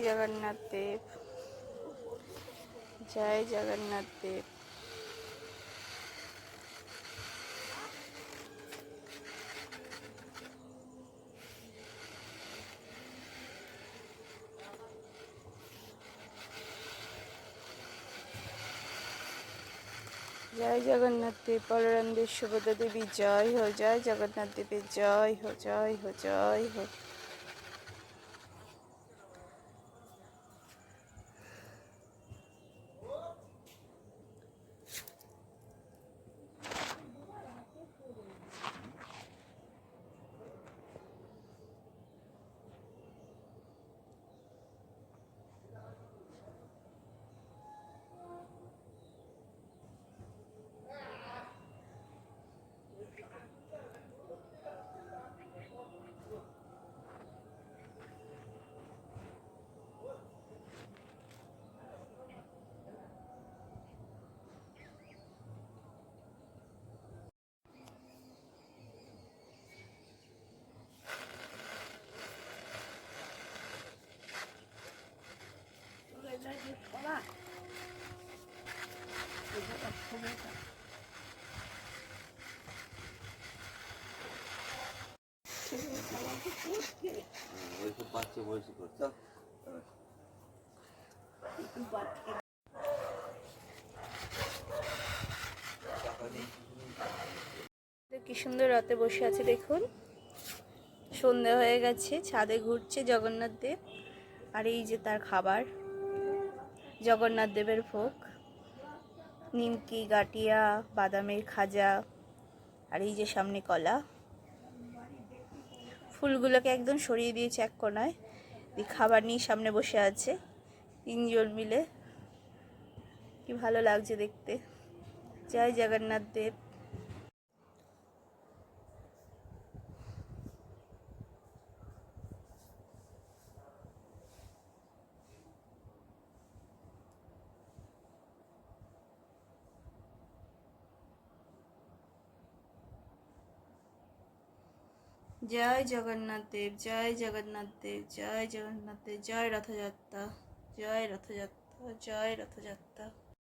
জগন্নাথ দেব, জয় জগন্নাথ দেব। জয় জগন্নাথ দেব, বলরামদেব, সুভদ্রা দেবী জয় হো, জয় জগন্নাথ দেবের জয় হো, জয় হো, জয় হো। কি সুন্দর রথে বসে আছে দেখুন। সন্ধে হয়ে গেছে, ছাদে ঘুরছে জগন্নাথ দেব। আর এই যে তার খাবার, জগন্নাথ দেবের ভোগ, নিমকি, গাটিয়া, বাদামের খাজা, আর এই যে সামনে কলা। ফুলগুলোকে একদম সরিয়ে দিয়েছে এক কোনায়, খাবার নিয়ে সামনে বসে আছে তিনজন মিলে। কি ভালো লাগছে দেখতে। জয় জগন্নাথ দেব। জয় জগন্নাথ দেব, জয় জগন্নাথ দেব, জয় জগন্নাথ দেব, জয় রথযাত্রা, জয় রথযাত্রা, জয় রথযাত্রা।